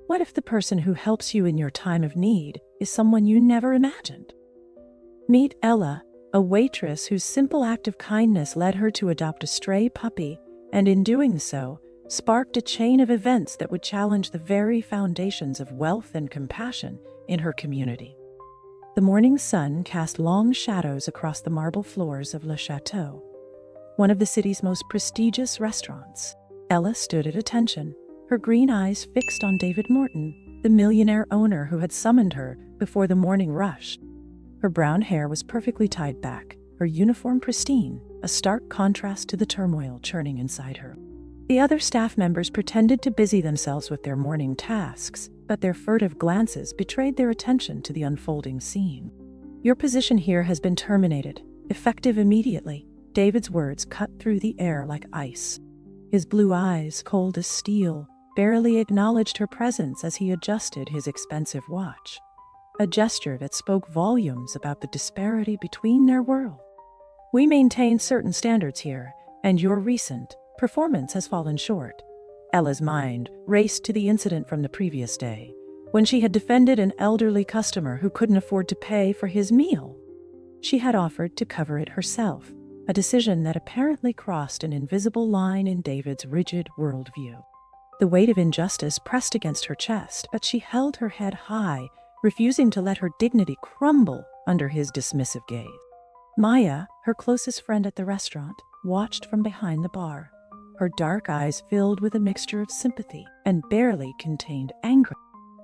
What if the person who helps you in your time of need is someone you never imagined? Meet Ella, a waitress whose simple act of kindness led her to adopt a stray puppy, and in doing so, sparked a chain of events that would challenge the very foundations of wealth and compassion in her community. The morning sun cast long shadows across the marble floors of Le Chateau, one of the city's most prestigious restaurants. Ella stood at attention, her green eyes fixed on David Morton, the millionaire owner who had summoned her before the morning rush. Her brown hair was perfectly tied back, her uniform pristine, a stark contrast to the turmoil churning inside her. The other staff members pretended to busy themselves with their morning tasks, but their furtive glances betrayed their attention to the unfolding scene. "Your position here has been terminated, effective immediately." David's words cut through the air like ice. His blue eyes, cold as steel, barely acknowledged her presence as he adjusted his expensive watch. A gesture that spoke volumes about the disparity between their worlds. "We maintain certain standards here, and your recent performance has fallen short." Ella's mind raced to the incident from the previous day, when she had defended an elderly customer who couldn't afford to pay for his meal. She had offered to cover it herself, a decision that apparently crossed an invisible line in David's rigid worldview. The weight of injustice pressed against her chest, but she held her head high, refusing to let her dignity crumble under his dismissive gaze. Maya, her closest friend at the restaurant, watched from behind the bar, her dark eyes filled with a mixture of sympathy and barely contained anger.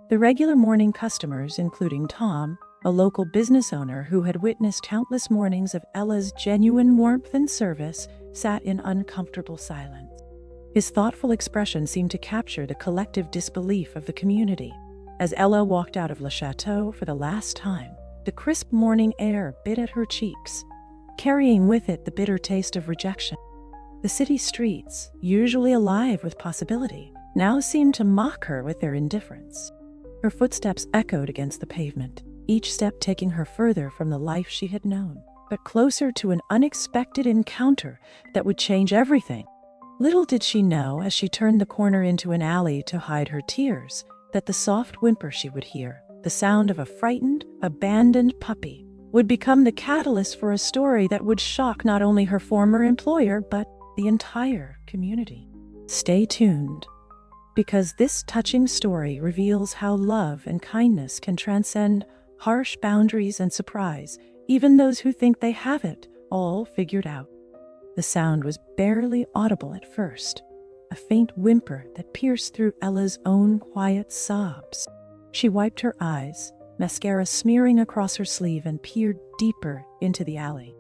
The regular morning customers, including Tom, a local business owner who had witnessed countless mornings of Ella's genuine warmth and service, sat in uncomfortable silence. His thoughtful expression seemed to capture the collective disbelief of the community. As Ella walked out of Le Chateau for the last time, the crisp morning air bit at her cheeks, carrying with it the bitter taste of rejection. The city streets, usually alive with possibility, now seemed to mock her with their indifference. Her footsteps echoed against the pavement, each step taking her further from the life she had known, but closer to an unexpected encounter that would change everything. Little did she know, as she turned the corner into an alley to hide her tears, that the soft whimper she would hear, the sound of a frightened, abandoned puppy, would become the catalyst for a story that would shock not only her former employer, but the entire community. Stay tuned, because this touching story reveals how love and kindness can transcend harsh boundaries and surprise even those who think they have it all figured out. The sound was barely audible at first, a faint whimper that pierced through Ella's own quiet sobs. She wiped her eyes, mascara smearing across her sleeve, and peered deeper into the alley.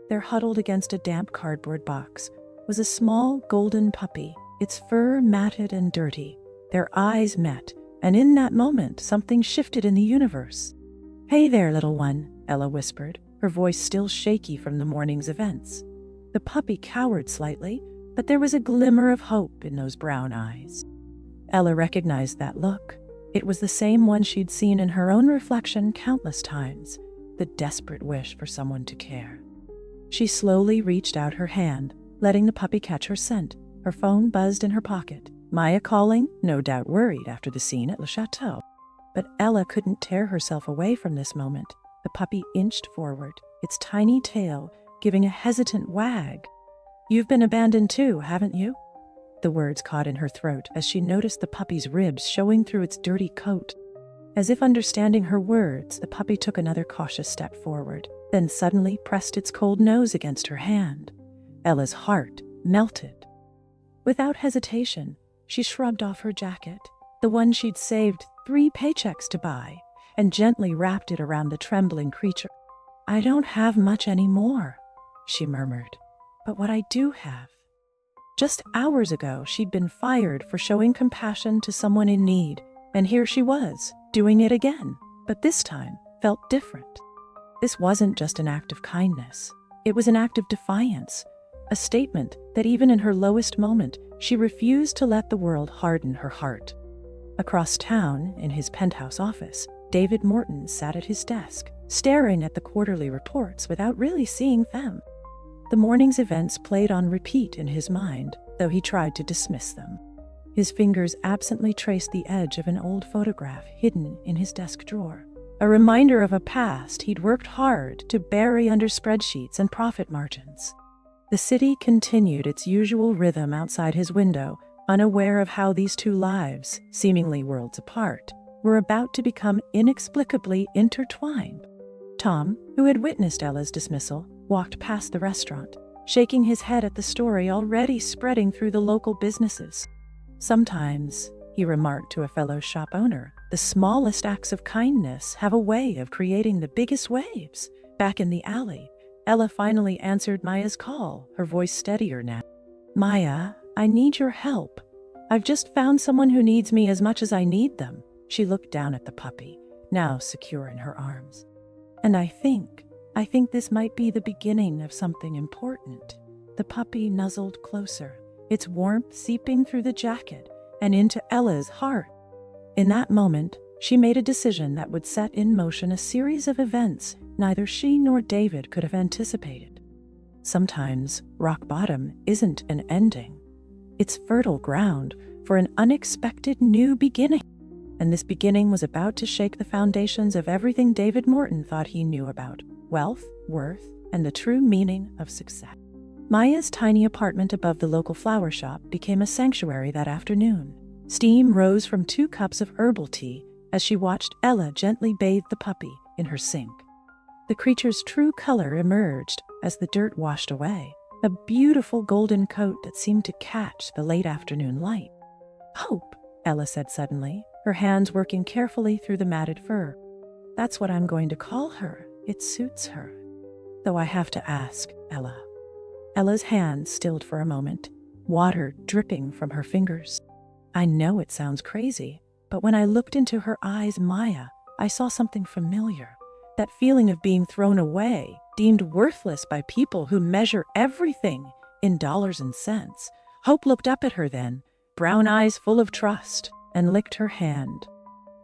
There, huddled against a damp cardboard box, was a small golden puppy, its fur matted and dirty. Their eyes met, and in that moment something shifted in the universe. "Hey there, little one," Ella whispered, her voice still shaky from the morning's events. The puppy cowered slightly, but there was a glimmer of hope in those brown eyes. Ella recognized that look. It was the same one she'd seen in her own reflection countless times, the desperate wish for someone to care. She slowly reached out her hand, letting the puppy catch her scent. Her phone buzzed in her pocket. Maya calling, no doubt worried after the scene at Le Chateau. But Ella couldn't tear herself away from this moment. The puppy inched forward, its tiny tail giving a hesitant wag. "You've been abandoned too, haven't you?" The words caught in her throat as she noticed the puppy's ribs showing through its dirty coat. As if understanding her words, the puppy took another cautious step forward, then suddenly pressed its cold nose against her hand. Ella's heart melted. Without hesitation, she shrugged off her jacket, the one she'd saved 3 paychecks to buy, and gently wrapped it around the trembling creature. "I don't have much anymore," she murmured, "but what I do have." Just hours ago, she'd been fired for showing compassion to someone in need, and here she was, doing it again, but this time felt different. This wasn't just an act of kindness. It was an act of defiance, a statement that even in her lowest moment, she refused to let the world harden her heart. Across town, in his penthouse office, David Morton sat at his desk, staring at the quarterly reports without really seeing them. The morning's events played on repeat in his mind, though he tried to dismiss them. His fingers absently traced the edge of an old photograph hidden in his desk drawer, a reminder of a past he'd worked hard to bury under spreadsheets and profit margins. The city continued its usual rhythm outside his window, unaware of how these two lives, seemingly worlds apart, were about to become inexplicably intertwined. Tom, who had witnessed Ella's dismissal, walked past the restaurant, shaking his head at the story already spreading through the local businesses. "Sometimes," he remarked to a fellow shop owner, "the smallest acts of kindness have a way of creating the biggest waves." Back in the alley, Ella finally answered Maya's call, her voice steadier now. "Maya, I need your help. I've just found someone who needs me as much as I need them." She looked down at the puppy, now secure in her arms. "And I think this might be the beginning of something important." The puppy nuzzled closer, its warmth seeping through the jacket and into Ella's heart. In that moment, she made a decision that would set in motion a series of events neither she nor David could have anticipated. Sometimes, rock bottom isn't an ending. It's fertile ground for an unexpected new beginning. And this beginning was about to shake the foundations of everything David Morton thought he knew about wealth, worth, and the true meaning of success. Maya's tiny apartment above the local flower shop became a sanctuary that afternoon. Steam rose from 2 cups of herbal tea as she watched Ella gently bathe the puppy in her sink. The creature's true color emerged as the dirt washed away, a beautiful golden coat that seemed to catch the late afternoon light. "Hope," Ella said suddenly, her hands working carefully through the matted fur. "That's what I'm going to call her. It suits her. Though I have to ask, Ella." Ella's hands stilled for a moment, water dripping from her fingers. "I know it sounds crazy, but when I looked into her eyes, Maya, I saw something familiar. That feeling of being thrown away, deemed worthless by people who measure everything in dollars and cents." Hope looked up at her then, brown eyes full of trust, and licked her hand.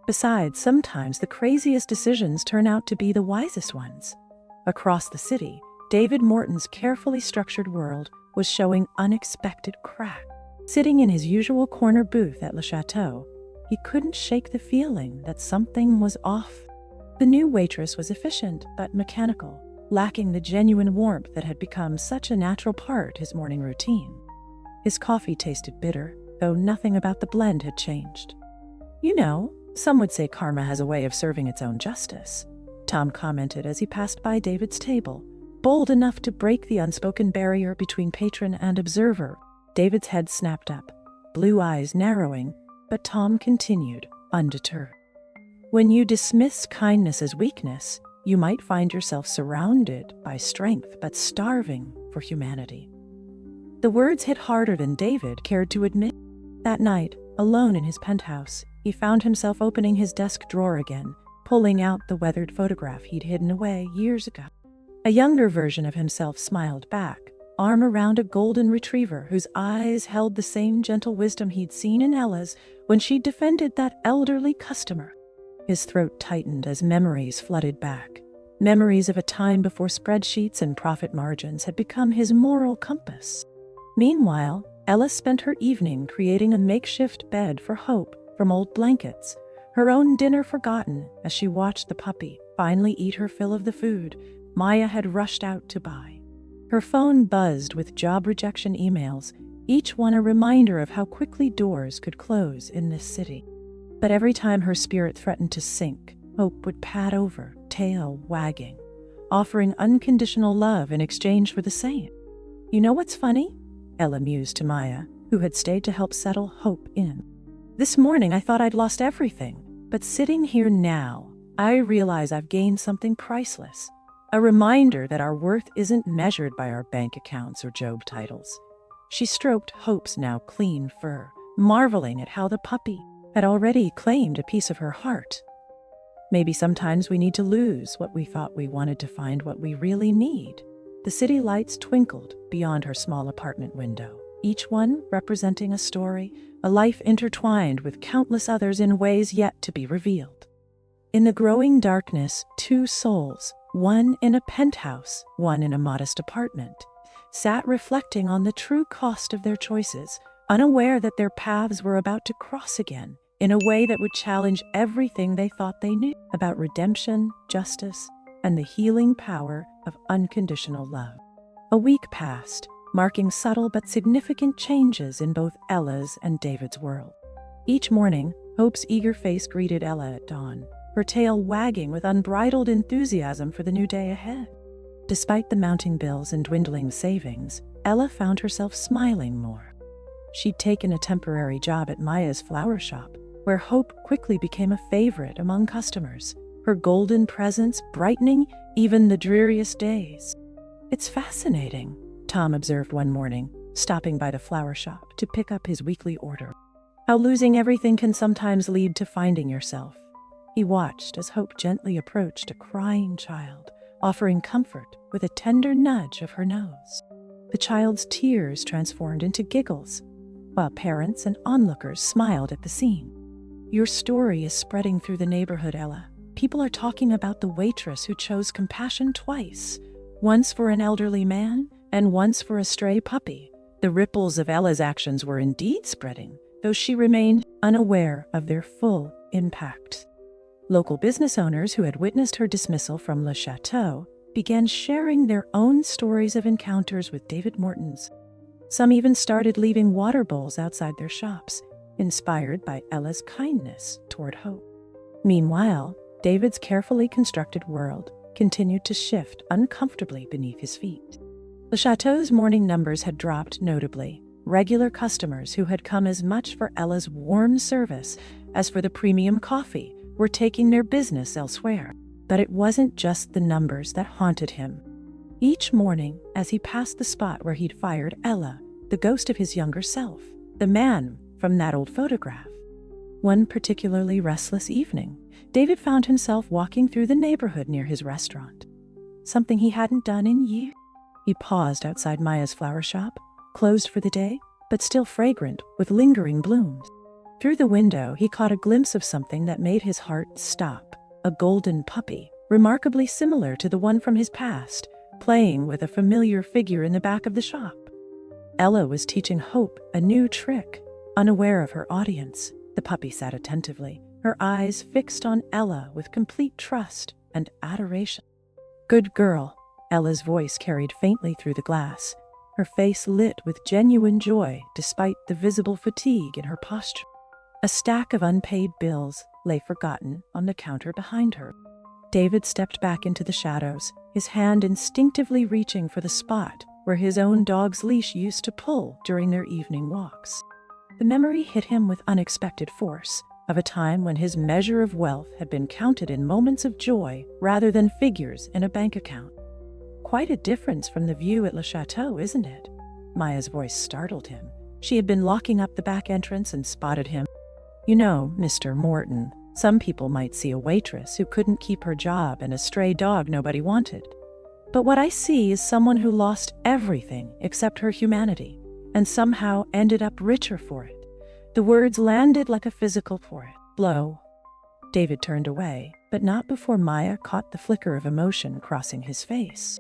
"Besides, sometimes the craziest decisions turn out to be the wisest ones." Across the city, David Morton's carefully structured world was showing unexpected cracks. Sitting in his usual corner booth at Le Chateau, he couldn't shake the feeling that something was off. The new waitress was efficient but mechanical, lacking the genuine warmth that had become such a natural part of his morning routine. His coffee tasted bitter, though nothing about the blend had changed. "You know, some would say karma has a way of serving its own justice," Tom commented as he passed by David's table, bold enough to break the unspoken barrier between patron and observer. David's head snapped up, blue eyes narrowing, but Tom continued, undeterred. "When you dismiss kindness as weakness, you might find yourself surrounded by strength but starving for humanity." The words hit harder than David cared to admit. That night, alone in his penthouse, he found himself opening his desk drawer again, pulling out the weathered photograph he'd hidden away years ago. A younger version of himself smiled back, arm around a golden retriever whose eyes held the same gentle wisdom he'd seen in Ella's when she defended that elderly customer. His throat tightened as memories flooded back. Memories of a time before spreadsheets and profit margins had become his moral compass. Meanwhile, Ella spent her evening creating a makeshift bed for Hope from old blankets, her own dinner forgotten as she watched the puppy finally eat her fill of the food Maya had rushed out to buy. Her phone buzzed with job rejection emails, each one a reminder of how quickly doors could close in this city. But every time her spirit threatened to sink, Hope would pad over, tail wagging, offering unconditional love in exchange for the same. "You know what's funny?" Ella mused to Maya, who had stayed to help settle Hope in. "This morning I thought I'd lost everything, but sitting here now, I realize I've gained something priceless. A reminder that our worth isn't measured by our bank accounts or job titles." She stroked Hope's now clean fur, marveling at how the puppy had already claimed a piece of her heart. "Maybe sometimes we need to lose what we thought we wanted to find what we really need." The city lights twinkled beyond her small apartment window, each one representing a story, a life intertwined with countless others in ways yet to be revealed. In the growing darkness, 2 souls, one in a penthouse, one in a modest apartment, sat reflecting on the true cost of their choices, unaware that their paths were about to cross again in a way that would challenge everything they thought they knew about redemption, justice, and the healing power of unconditional love. A week passed, marking subtle but significant changes in both Ella's and David's world. Each morning, Hope's eager face greeted Ella at dawn, her tail wagging with unbridled enthusiasm for the new day ahead. Despite the mounting bills and dwindling savings, Ella found herself smiling more. She'd taken a temporary job at Maya's flower shop, where Hope quickly became a favorite among customers, her golden presence brightening even the dreariest days. "It's fascinating," Tom observed one morning, stopping by the flower shop to pick up his weekly order. "How losing everything can sometimes lead to finding yourself." He watched as Hope gently approached a crying child, offering comfort with a tender nudge of her nose. The child's tears transformed into giggles, while parents and onlookers smiled at the scene. "Your story is spreading through the neighborhood, Ella. People are talking about the waitress who chose compassion twice, once for an elderly man and once for a stray puppy." The ripples of Ella's actions were indeed spreading, though she remained unaware of their full impact. Local business owners who had witnessed her dismissal from Le Chateau began sharing their own stories of encounters with David Morton's. Some even started leaving water bowls outside their shops, inspired by Ella's kindness toward Hope. Meanwhile, David's carefully constructed world continued to shift uncomfortably beneath his feet. Le Chateau's morning numbers had dropped notably. Regular customers who had come as much for Ella's warm service as for the premium coffee were taking their business elsewhere. But it wasn't just the numbers that haunted him. Each morning, as he passed the spot where he'd fired Ella, the ghost of his younger self, the man from that old photograph. One particularly restless evening, David found himself walking through the neighborhood near his restaurant, something he hadn't done in years. He paused outside Maya's flower shop, closed for the day, but still fragrant with lingering blooms. Through the window, he caught a glimpse of something that made his heart stop. A golden puppy, remarkably similar to the one from his past, playing with a familiar figure in the back of the shop. Ella was teaching Hope a new trick. Unaware of her audience, the puppy sat attentively, her eyes fixed on Ella with complete trust and adoration. "Good girl," Ella's voice carried faintly through the glass, her face lit with genuine joy despite the visible fatigue in her posture. A stack of unpaid bills lay forgotten on the counter behind her. David stepped back into the shadows, his hand instinctively reaching for the spot where his own dog's leash used to pull during their evening walks. The memory hit him with unexpected force, of a time when his measure of wealth had been counted in moments of joy rather than figures in a bank account. "Quite a difference from the view at Le Chateau, isn't it?" Maya's voice startled him. She had been locking up the back entrance and spotted him. "You know, Mr. Morton, some people might see a waitress who couldn't keep her job and a stray dog nobody wanted. But what I see is someone who lost everything except her humanity, and somehow ended up richer for it." The words landed like a physical blow. David turned away, but not before Maya caught the flicker of emotion crossing his face.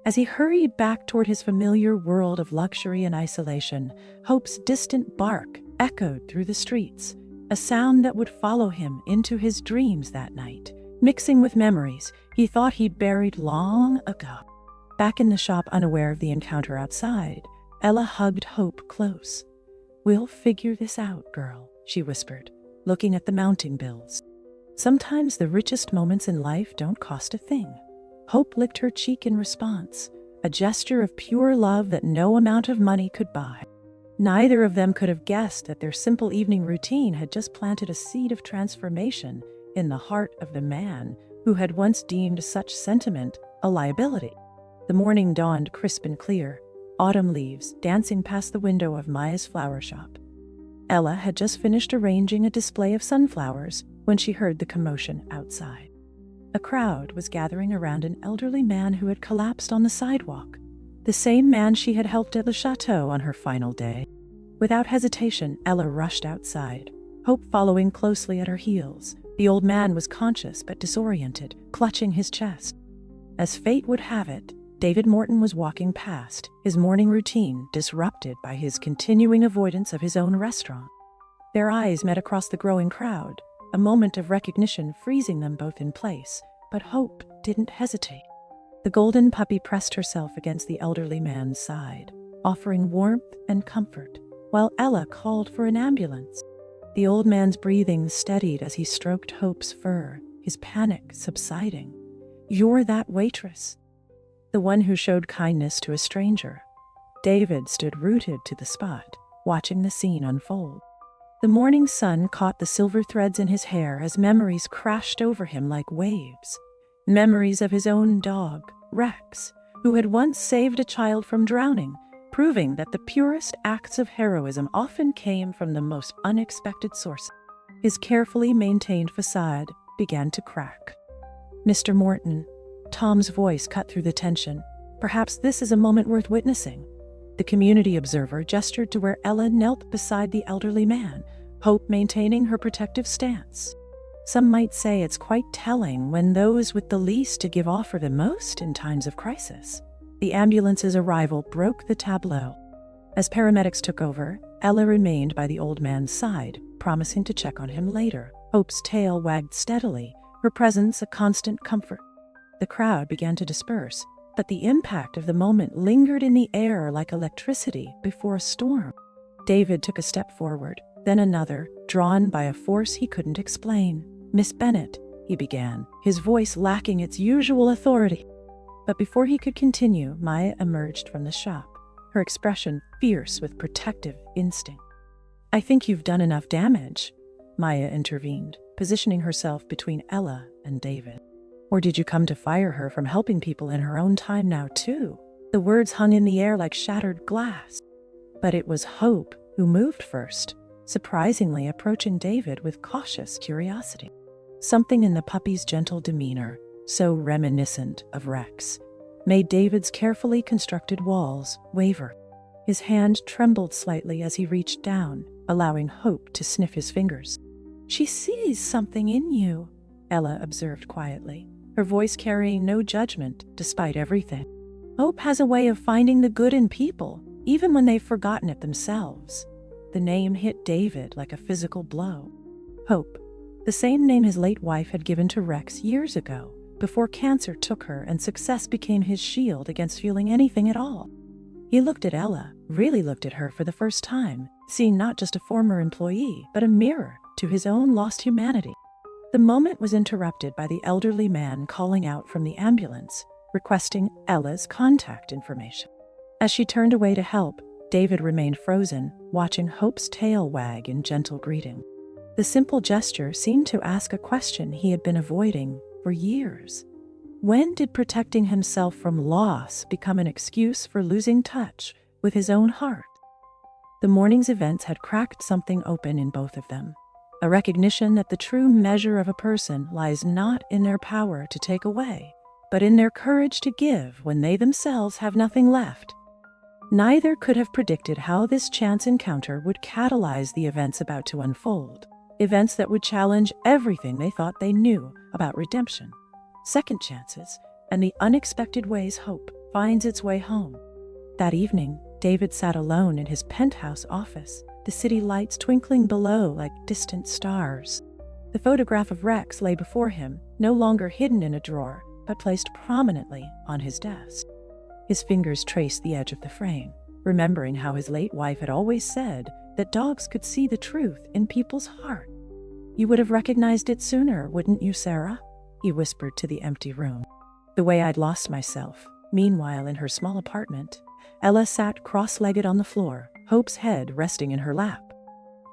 As he hurried back toward his familiar world of luxury and isolation, Hope's distant bark echoed through the streets, a sound that would follow him into his dreams that night, mixing with memories he thought he'd buried long ago. Back in the shop, unaware of the encounter outside, Ella hugged Hope close. "We'll figure this out, girl," she whispered, looking at the mounting bills. "Sometimes the richest moments in life don't cost a thing." Hope licked her cheek in response, a gesture of pure love that no amount of money could buy. Neither of them could have guessed that their simple evening routine had just planted a seed of transformation in the heart of the man who had once deemed such sentiment a liability. The morning dawned crisp and clear, autumn leaves dancing past the window of Maya's flower shop. Ella had just finished arranging a display of sunflowers when she heard the commotion outside. A crowd was gathering around an elderly man who had collapsed on the sidewalk, the same man she had helped at Le Chateau on her final day. Without hesitation, Ella rushed outside, Hope following closely at her heels. The old man was conscious but disoriented, clutching his chest. As fate would have it, David Morton was walking past, his morning routine disrupted by his continuing avoidance of his own restaurant. Their eyes met across the growing crowd, a moment of recognition freezing them both in place, but Hope didn't hesitate. The golden puppy pressed herself against the elderly man's side, offering warmth and comfort, while Ella called for an ambulance. The old man's breathing steadied as he stroked Hope's fur, his panic subsiding. "You're that waitress." The one who showed kindness to a stranger. David stood rooted to the spot, watching the scene unfold. The morning sun caught the silver threads in his hair as memories crashed over him like waves. Memories of his own dog, Rex, who had once saved a child from drowning, proving that the purest acts of heroism often came from the most unexpected sources. His carefully maintained facade began to crack. "Mr. Morton," Tom's voice cut through the tension. "Perhaps this is a moment worth witnessing." The community observer gestured to where Ella knelt beside the elderly man, Hope maintaining her protective stance. Some might say it's quite telling when those with the least to give offer the most in times of crisis. The ambulance's arrival broke the tableau. As paramedics took over, Ella remained by the old man's side, promising to check on him later. Hope's tail wagged steadily, her presence a constant comfort. The crowd began to disperse, but the impact of the moment lingered in the air like electricity before a storm. David took a step forward, then another, drawn by a force he couldn't explain. "Miss Bennett," he began, his voice lacking its usual authority. But before he could continue, Maya emerged from the shop, her expression fierce with protective instinct. "I think you've done enough damage," Maya intervened, positioning herself between Ella and David. "Or did you come to fire her from helping people in her own time now too?" The words hung in the air like shattered glass. But it was Hope who moved first, surprisingly approaching David with cautious curiosity. Something in the puppy's gentle demeanor, so reminiscent of Rex, made David's carefully constructed walls waver. His hand trembled slightly as he reached down, allowing Hope to sniff his fingers. "She sees something in you," Ella observed quietly, her voice carrying no judgment despite everything. "Hope has a way of finding the good in people, even when they've forgotten it themselves." The name hit David like a physical blow. Hope, the same name his late wife had given to Rex years ago, before cancer took her and success became his shield against feeling anything at all. He looked at Ella, really looked at her for the first time, seeing not just a former employee, but a mirror to his own lost humanity. The moment was interrupted by the elderly man calling out from the ambulance, requesting Ella's contact information. As she turned away to help, David remained frozen, watching Hope's tail wag in gentle greeting. The simple gesture seemed to ask a question he had been avoiding for years. When did protecting himself from loss become an excuse for losing touch with his own heart? The morning's events had cracked something open in both of them, a recognition that the true measure of a person lies not in their power to take away, but in their courage to give when they themselves have nothing left. Neither could have predicted how this chance encounter would catalyze the events about to unfold, events that would challenge everything they thought they knew about redemption, second chances, and the unexpected ways hope finds its way home. That evening, David sat alone in his penthouse office, the city lights twinkling below like distant stars. The photograph of Rex lay before him, no longer hidden in a drawer, but placed prominently on his desk. His fingers traced the edge of the frame, remembering how his late wife had always said that dogs could see the truth in people's heart. "You would have recognized it sooner, wouldn't you, Sarah?" he whispered to the empty room. "The way I'd lost myself." Meanwhile, in her small apartment, Ella sat cross-legged on the floor, Hope's head resting in her lap.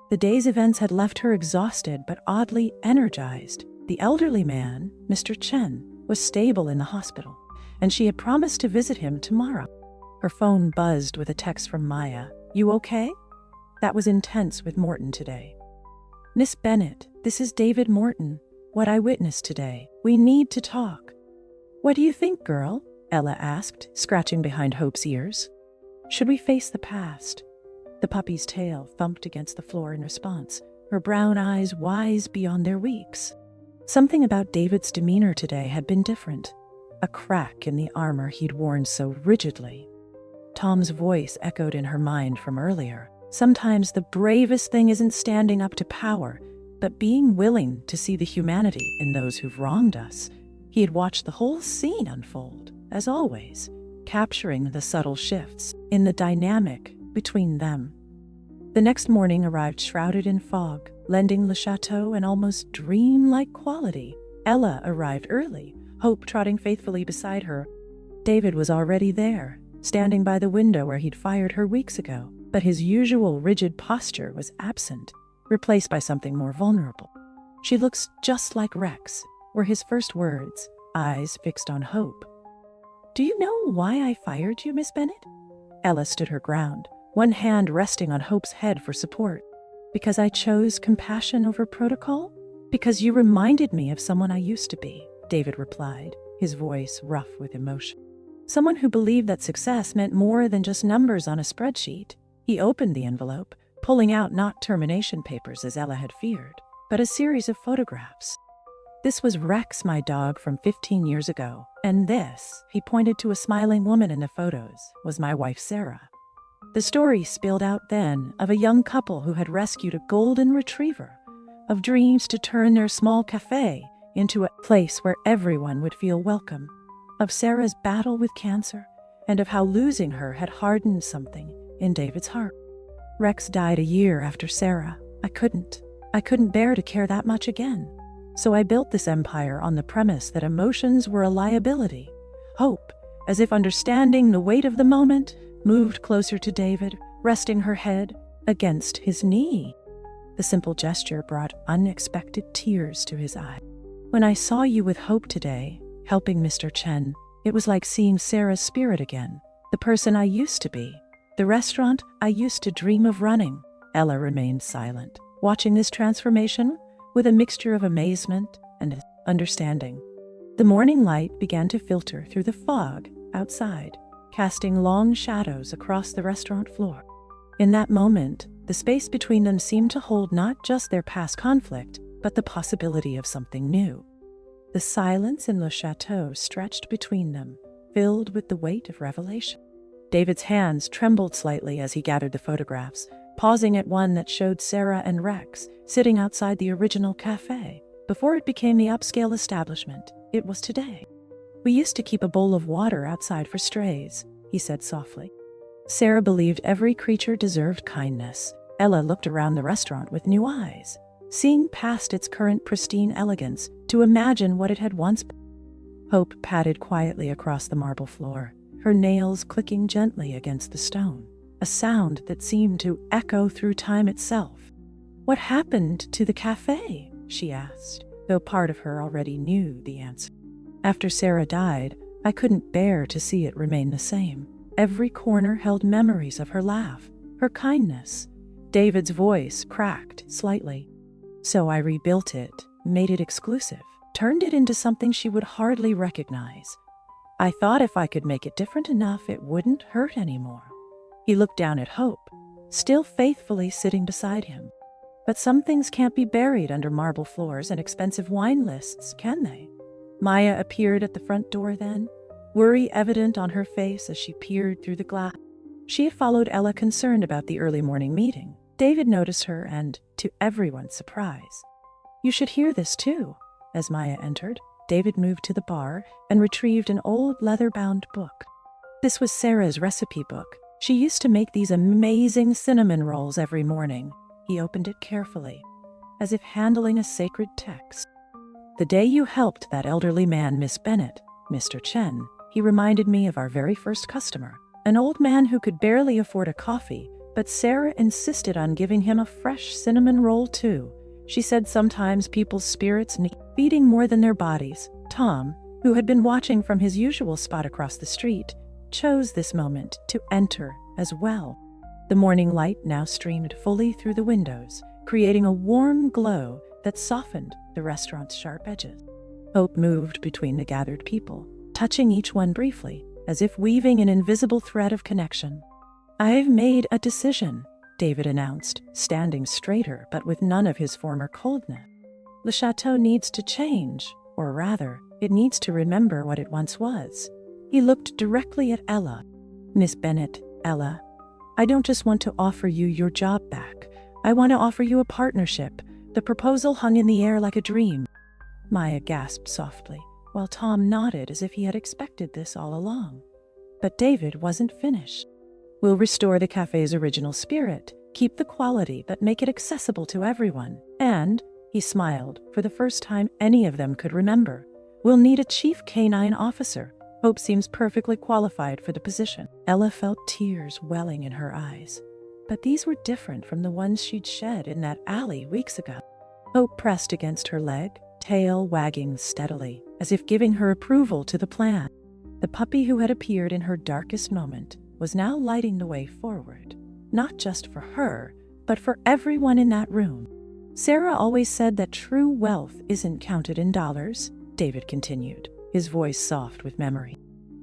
The day's events had left her exhausted but oddly energized. The elderly man, Mr. Chen, was stable in the hospital, and she had promised to visit him tomorrow. Her phone buzzed with a text from Maya. "You okay?" That was intense with Morton today. "Miss Bennett, this is David Morton. What I witnessed today. We need to talk." "What do you think, girl?" Ella asked, scratching behind Hope's ears. "Should we face the past?" The puppy's tail thumped against the floor in response, her brown eyes wise beyond their weeks. Something about David's demeanor today had been different. a crack in the armor he'd worn so rigidly. Tom's voice echoed in her mind from earlier. Sometimes the bravest thing isn't standing up to power, but being willing to see the humanity in those who've wronged us. He had watched the whole scene unfold, as always, capturing the subtle shifts in the dynamic between them. The next morning arrived shrouded in fog, lending Le Chateau an almost dream-like quality. Ella arrived early, Hope trotting faithfully beside her. David was already there, standing by the window where he'd fired her weeks ago, but his usual rigid posture was absent, replaced by something more vulnerable. "She looks just like Rex," were his first words, eyes fixed on Hope. "Do you know why I fired you, Miss Bennet?" Ella stood her ground, one hand resting on Hope's head for support. "Because I chose compassion over protocol? Because you reminded me of someone I used to be," David replied, his voice rough with emotion. "Someone who believed that success meant more than just numbers on a spreadsheet." He opened the envelope, pulling out not termination papers as Ella had feared, but a series of photographs. "This was Rex, my dog, from 15 years ago, and this," he pointed to a smiling woman in the photos, "was my wife Sarah." The story spilled out then of a young couple who had rescued a golden retriever, of dreams to turn their small cafe into a place where everyone would feel welcome, of Sarah's battle with cancer, and of how losing her had hardened something in David's heart. "Rex died a year after Sarah. I couldn't bear to care that much again. So I built this empire on the premise that emotions were a liability." Hope, as if understanding the weight of the moment, moved closer to David, resting her head against his knee. The simple gesture brought unexpected tears to his eyes. "When I saw you with Hope today, helping Mr. Chen, it was like seeing Sarah's spirit again, the person I used to be, the restaurant I used to dream of running." Ella remained silent, watching this transformation with a mixture of amazement and understanding. The morning light began to filter through the fog outside, casting long shadows across the restaurant floor. In that moment, the space between them seemed to hold not just their past conflict, but the possibility of something new. The silence in Le Chateau stretched between them, filled with the weight of revelation. David's hands trembled slightly as he gathered the photographs, pausing at one that showed Sarah and Rex sitting outside the original cafe. Before it became the upscale establishment, it was today. "We used to keep a bowl of water outside for strays," he said softly. Sarah believed every creature deserved kindness. Ella looked around the restaurant with new eyes, seeing past its current pristine elegance to imagine what it had once been. Hope padded quietly across the marble floor, her nails clicking gently against the stone, a sound that seemed to echo through time itself. "What happened to the cafe?" she asked, though part of her already knew the answer. "After Sarah died, I couldn't bear to see it remain the same. Every corner held memories of her laugh, her kindness." David's voice cracked slightly. "So I rebuilt it, made it exclusive, turned it into something she would hardly recognize. I thought if I could make it different enough, it wouldn't hurt anymore." He looked down at Hope, still faithfully sitting beside him. "But some things can't be buried under marble floors and expensive wine lists, can they?" Maya appeared at the front door then, worry evident on her face as she peered through the glass. She had followed Ella, concerned about the early morning meeting. David noticed her and, to everyone's surprise, "You should hear this too." As Maya entered, David moved to the bar and retrieved an old leather-bound book. This was Sarah's recipe book. She used to make these amazing cinnamon rolls every morning. He opened it carefully, as if handling a sacred text. "The day you helped that elderly man, Miss Bennet, Mr. Chen, he reminded me of our very first customer, an old man who could barely afford a coffee, but Sarah insisted on giving him a fresh cinnamon roll too. She said sometimes people's spirits need feeding more than their bodies." Tom, who had been watching from his usual spot across the street, chose this moment to enter as well. The morning light now streamed fully through the windows, creating a warm glow that softened the restaurant's sharp edges. Hope moved between the gathered people, touching each one briefly, as if weaving an invisible thread of connection. "I've made a decision," David announced, standing straighter but with none of his former coldness. "Le Chateau needs to change, or rather, It needs to remember what it once was. He looked directly at Ella. Miss Bennet, Ella, I don't just want to offer you your job back. I want to offer you a partnership. The proposal hung in the air like a dream. Maya gasped softly, while Tom nodded as if he had expected this all along. But David wasn't finished. We'll restore the cafe's original spirit, keep the quality, but make it accessible to everyone. And, he smiled, for the first time any of them could remember, we'll need a chief canine officer. Hope seems perfectly qualified for the position. Ella felt tears welling in her eyes. But these were different from the ones she'd shed in that alley weeks ago. Hope pressed against her leg, tail wagging steadily, as if giving her approval to the plan. The puppy who had appeared in her darkest moment was now lighting the way forward, not just for her, but for everyone in that room. Sarah always said that true wealth isn't counted in dollars, David continued, his voice soft with memory.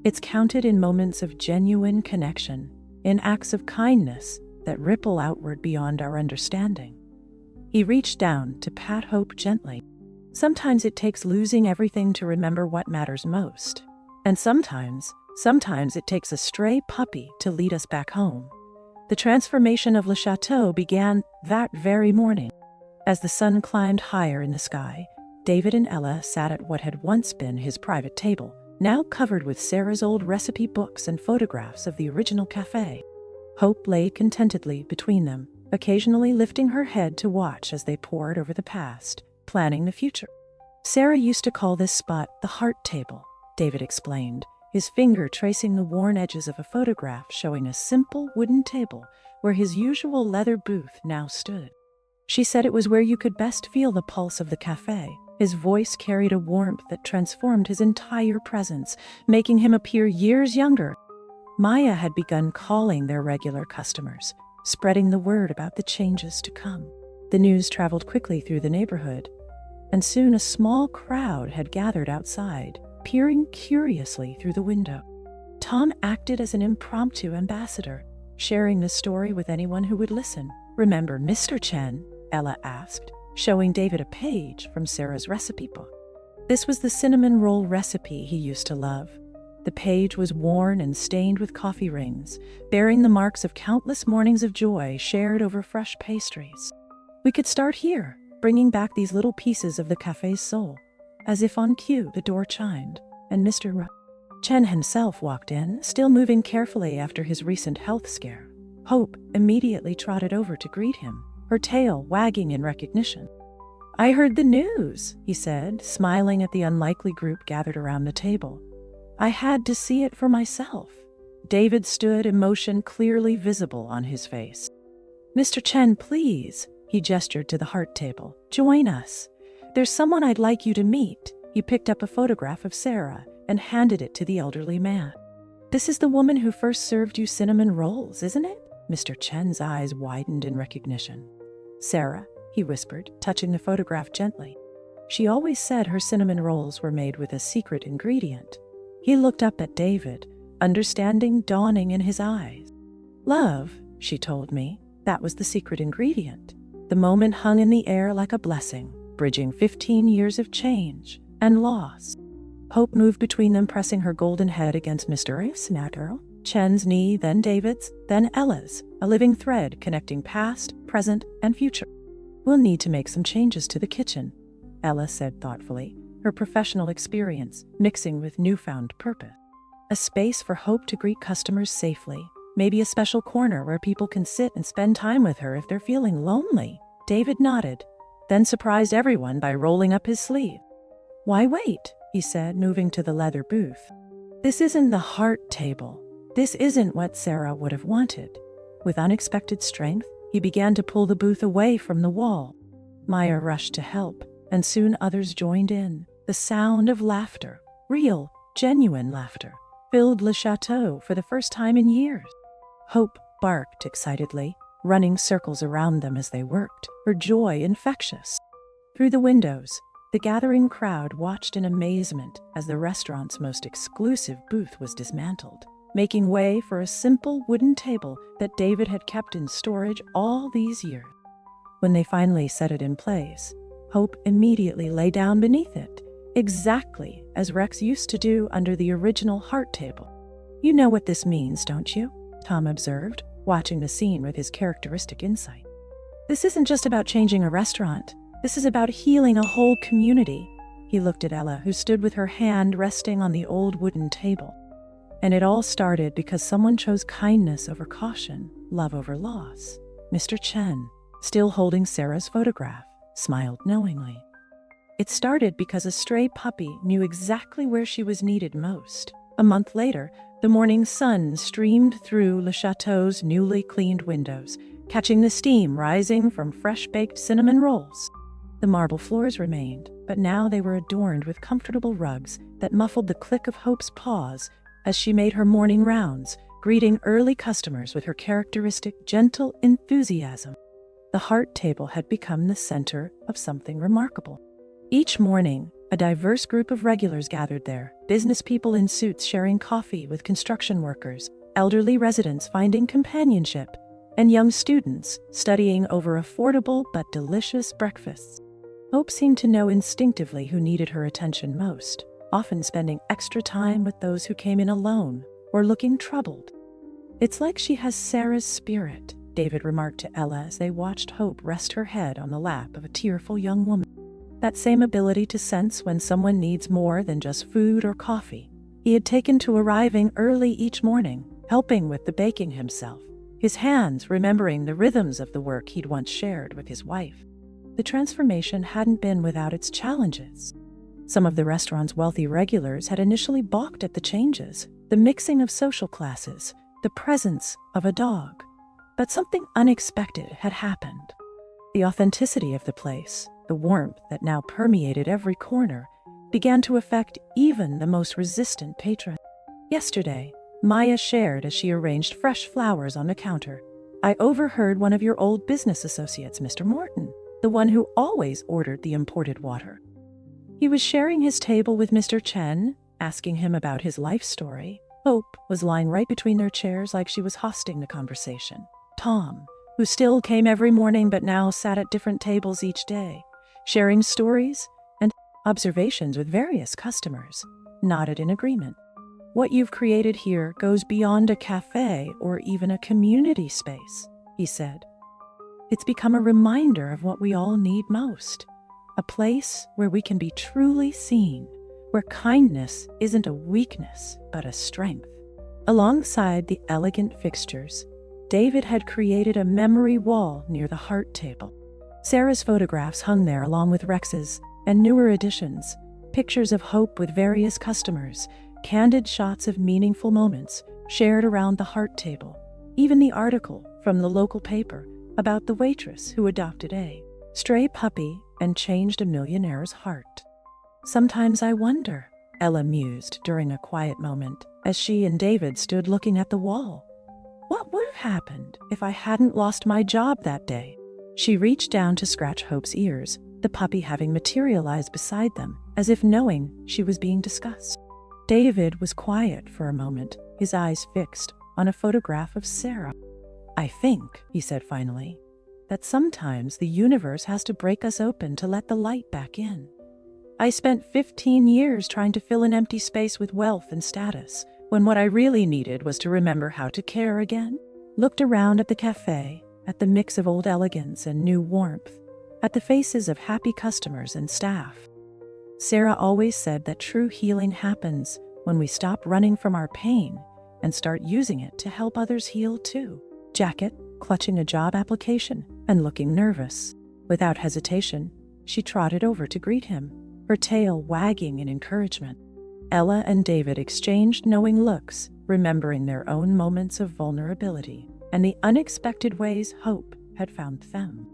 It's counted in moments of genuine connection, in acts of kindness that ripple outward beyond our understanding. He reached down to pat Hope gently. Sometimes it takes losing everything to remember what matters most. And sometimes it takes a stray puppy to lead us back home. The transformation of Le Chateau began that very morning. As the sun climbed higher in the sky, David and Ella sat at what had once been his private table, now covered with Sarah's old recipe books and photographs of the original cafe. Hope lay contentedly between them, occasionally lifting her head to watch as they pored over the past, planning the future. Sarah used to call this spot the heart table, David explained, his finger tracing the worn edges of a photograph showing a simple wooden table where his usual leather booth now stood. She said it was where you could best feel the pulse of the cafe. His voice carried a warmth that transformed his entire presence, making him appear years younger. Maya had begun calling their regular customers, spreading the word about the changes to come. The news traveled quickly through the neighborhood, and soon a small crowd had gathered outside, peering curiously through the window. Tom acted as an impromptu ambassador, sharing the story with anyone who would listen. "Remember Mr. Chen?" Ella asked, showing David a page from Sarah's recipe book. This was the cinnamon roll recipe he used to love. The page was worn and stained with coffee rings, bearing the marks of countless mornings of joy shared over fresh pastries. "We could start here, bringing back these little pieces of the cafe's soul." As if on cue, the door chimed, and Mr. Chen himself walked in, still moving carefully after his recent health scare. Hope immediately trotted over to greet him, her tail wagging in recognition. "I heard the news," he said, smiling at the unlikely group gathered around the table. "I had to see it for myself." David stood, emotion clearly visible on his face. "Mr. Chen, please," he gestured to the heart table, "join us. There's someone I'd like you to meet." He picked up a photograph of Sarah and handed it to the elderly man. "This is the woman who first served you cinnamon rolls, isn't it?" Mr. Chen's eyes widened in recognition. "Sarah," he whispered, touching the photograph gently. "She always said her cinnamon rolls were made with a secret ingredient." He looked up at David, understanding dawning in his eyes. "Love," she told me, "that was the secret ingredient." The moment hung in the air like a blessing, bridging 15 years of change and loss. Hope moved between them, pressing her golden head against Mr. Chen's knee, then David's, then Ella's, a living thread connecting past, present, and future. "We'll need to make some changes to the kitchen," Ella said thoughtfully, her professional experience mixing with newfound purpose. "A space for Hope to greet customers safely, maybe a special corner where people can sit and spend time with her if they're feeling lonely." David nodded, then surprised everyone by rolling up his sleeve. "Why wait?" he said, moving to the leather booth. "This isn't the heart table. This isn't what Sarah would have wanted." With unexpected strength, he began to pull the booth away from the wall. Maya rushed to help, and soon others joined in. The sound of laughter, real, genuine laughter, filled Le Chateau for the first time in years. Hope barked excitedly, running circles around them as they worked, her joy infectious. Through the windows, the gathering crowd watched in amazement as the restaurant's most exclusive booth was dismantled, making way for a simple wooden table that David had kept in storage all these years. When they finally set it in place, Hope immediately lay down beneath it, exactly as Rex used to do under the original heart table. "You know what this means, don't you?" Tom observed, watching the scene with his characteristic insight. "This isn't just about changing a restaurant. This is about healing a whole community." He looked at Ella, who stood with her hand resting on the old wooden table. "And it all started because someone chose kindness over caution, love over loss." Mr. Chen, still holding Sarah's photograph, smiled knowingly. "It started because a stray puppy knew exactly where she was needed most." A month later, the morning sun streamed through Le Chateau's newly cleaned windows, catching the steam rising from fresh-baked cinnamon rolls. The marble floors remained, but now they were adorned with comfortable rugs that muffled the click of Hope's paws as she made her morning rounds, greeting early customers with her characteristic gentle enthusiasm. The heart table had become the center of something remarkable. Each morning, a diverse group of regulars gathered there, business people in suits sharing coffee with construction workers, elderly residents finding companionship, and young students studying over affordable but delicious breakfasts. Hope seemed to know instinctively who needed her attention most, often spending extra time with those who came in alone or looking troubled. "It's like she has Sarah's spirit," David remarked to Ella as they watched Hope rest her head on the lap of a tearful young woman. That same ability to sense when someone needs more than just food or coffee. He had taken to arriving early each morning, helping with the baking himself, his hands remembering the rhythms of the work he'd once shared with his wife. The transformation hadn't been without its challenges. Some of the restaurant's wealthy regulars had initially balked at the changes, the mixing of social classes, the presence of a dog. But something unexpected had happened. The authenticity of the place, the warmth that now permeated every corner, began to affect even the most resistant patrons. "Yesterday," Maya shared as she arranged fresh flowers on the counter, "I overheard one of your old business associates, Mr. Morton, the one who always ordered the imported water. He was sharing his table with Mr. Chen, asking him about his life story." Hope was lying right between their chairs like she was hosting the conversation. Tom, who still came every morning but now sat at different tables each day, sharing stories and observations with various customers, nodded in agreement. "What you've created here goes beyond a cafe or even a community space," he said. "It's become a reminder of what we all need most, a place where we can be truly seen, where kindness isn't a weakness but a strength." Alongside the elegant fixtures, David had created a memory wall near the heart table. Sarah's photographs hung there along with Rex's and newer additions, pictures of Hope with various customers, candid shots of meaningful moments shared around the heart table, even the article from the local paper about the waitress who adopted a stray puppy and changed a millionaire's heart. "Sometimes I wonder," Ella mused during a quiet moment as she and David stood looking at the wall. "What would have happened if I hadn't lost my job that day?" She reached down to scratch Hope's ears, the puppy having materialized beside them, as if knowing she was being discussed. David was quiet for a moment, his eyes fixed on a photograph of Sarah. "I think," he said finally, "that sometimes the universe has to break us open to let the light back in. I spent 15 years trying to fill an empty space with wealth and status, when what I really needed was to remember how to care again." Looked around at the cafe, at the mix of old elegance and new warmth, at the faces of happy customers and staff. Sarah always said that true healing happens when we stop running from our pain and start using it to help others heal too. Jacket, clutching a job application and looking nervous. Without hesitation, she trotted over to greet him, her tail wagging in encouragement. Ella and David exchanged knowing looks, remembering their own moments of vulnerability and the unexpected ways Hope had found them.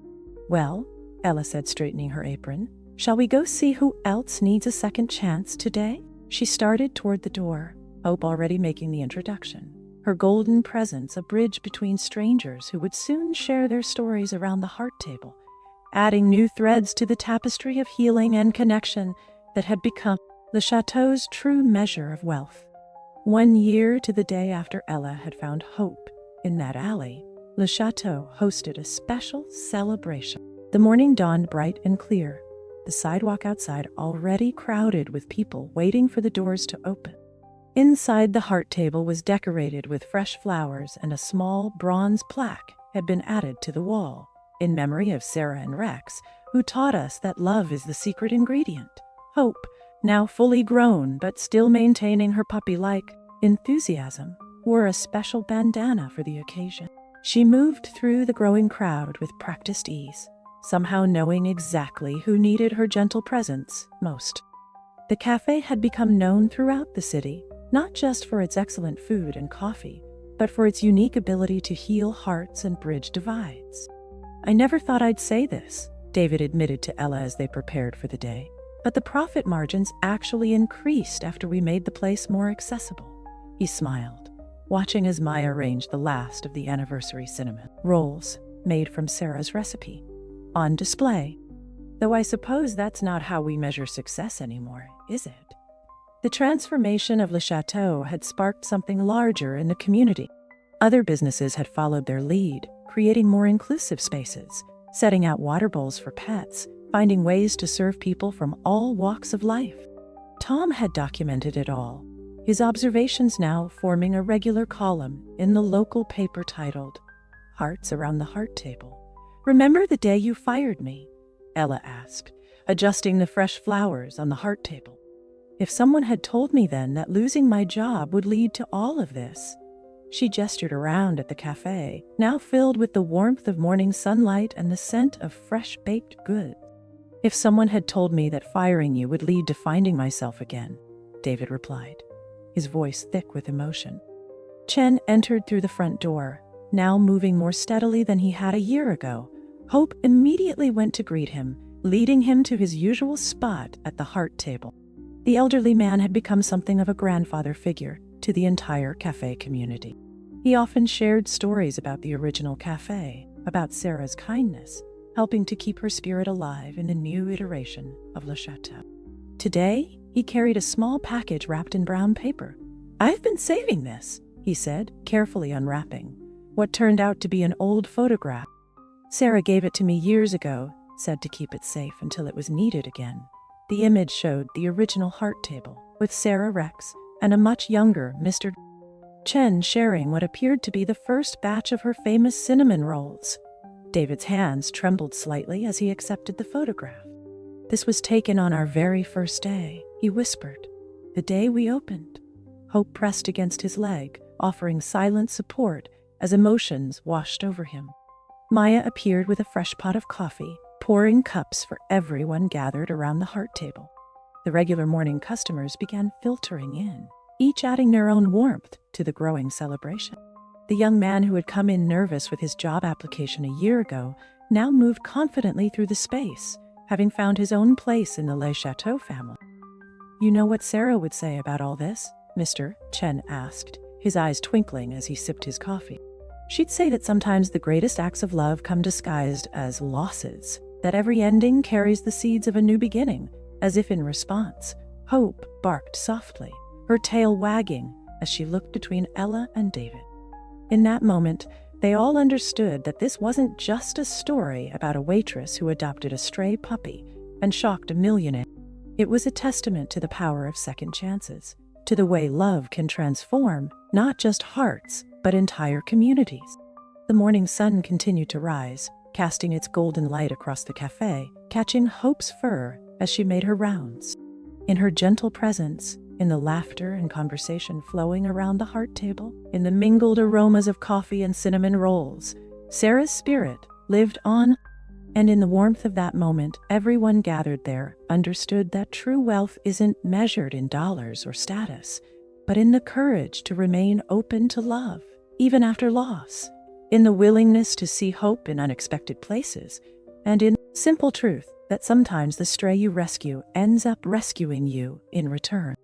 "Well," Ella said, straightening her apron, "shall we go see who else needs a second chance today?" She started toward the door, Hope already making the introduction, her golden presence a bridge between strangers who would soon share their stories around the heart table, adding new threads to the tapestry of healing and connection that had become the chateau's true measure of wealth. 1 year to the day after Ella had found Hope in that alley, Le Chateau hosted a special celebration. The morning dawned bright and clear, the sidewalk outside already crowded with people waiting for the doors to open. Inside, the heart table was decorated with fresh flowers, and a small bronze plaque had been added to the wall, in memory of Sarah and Rex, who taught us that love is the secret ingredient. Hope, now fully grown but still maintaining her puppy-like enthusiasm, wore a special bandana for the occasion. She moved through the growing crowd with practiced ease, somehow knowing exactly who needed her gentle presence most. The cafe had become known throughout the city, not just for its excellent food and coffee, but for its unique ability to heal hearts and bridge divides. "I never thought I'd say this," David admitted to Ella as they prepared for the day, "but the profit margins actually increased after we made the place more accessible." He smiled, watching as Maya arranged the last of the anniversary cinnamon rolls, made from Sarah's recipe, on display. "Though I suppose that's not how we measure success anymore, is it?" The transformation of Le Chateau had sparked something larger in the community. Other businesses had followed their lead, creating more inclusive spaces, setting out water bowls for pets, finding ways to serve people from all walks of life. Tom had documented it all, his observations now forming a regular column in the local paper titled, "Hearts Around the Heart Table." "Remember the day you fired me?" Ella asked, adjusting the fresh flowers on the heart table. "If someone had told me then that losing my job would lead to all of this." She gestured around at the cafe, now filled with the warmth of morning sunlight and the scent of fresh baked goods. "If someone had told me that firing you would lead to finding myself again," David replied, his voice thick with emotion. Chen entered through the front door, now moving more steadily than he had a year ago. Hope immediately went to greet him, leading him to his usual spot at the heart table. The elderly man had become something of a grandfather figure to the entire cafe community. He often shared stories about the original cafe, about Sarah's kindness, helping to keep her spirit alive in the new iteration of Le Chateau. Today, he carried a small package wrapped in brown paper. "I've been saving this," he said, carefully unwrapping what turned out to be an old photograph. "Sarah gave it to me years ago, said to keep it safe until it was needed again." The image showed the original heart table, with Sarah, Rex, and a much younger Mr. Chen sharing what appeared to be the first batch of her famous cinnamon rolls. David's hands trembled slightly as he accepted the photograph. "This was taken on our very first day," he whispered. "The day we opened." Hope pressed against his leg, offering silent support as emotions washed over him. Maya appeared with a fresh pot of coffee, pouring cups for everyone gathered around the heart table. The regular morning customers began filtering in, each adding their own warmth to the growing celebration. The young man who had come in nervous with his job application a year ago now moved confidently through the space, having found his own place in the Le Chateau family. "You know what Sarah would say about all this?" Mr. Chen asked, his eyes twinkling as he sipped his coffee. "She'd say that sometimes the greatest acts of love come disguised as losses, that every ending carries the seeds of a new beginning." As if in response, Hope barked softly, her tail wagging as she looked between Ella and David. In that moment, they all understood that this wasn't just a story about a waitress who adopted a stray puppy and shocked a millionaire. It was a testament to the power of second chances, to the way love can transform not just hearts, but entire communities. The morning sun continued to rise, casting its golden light across the cafe, catching Hope's fur as she made her rounds. In her gentle presence, in the laughter and conversation flowing around the heart table, in the mingled aromas of coffee and cinnamon rolls, Sarah's spirit lived on. And in the warmth of that moment, everyone gathered there understood that true wealth isn't measured in dollars or status, but in the courage to remain open to love, even after loss, in the willingness to see hope in unexpected places, and in simple truth that sometimes the stray you rescue ends up rescuing you in return.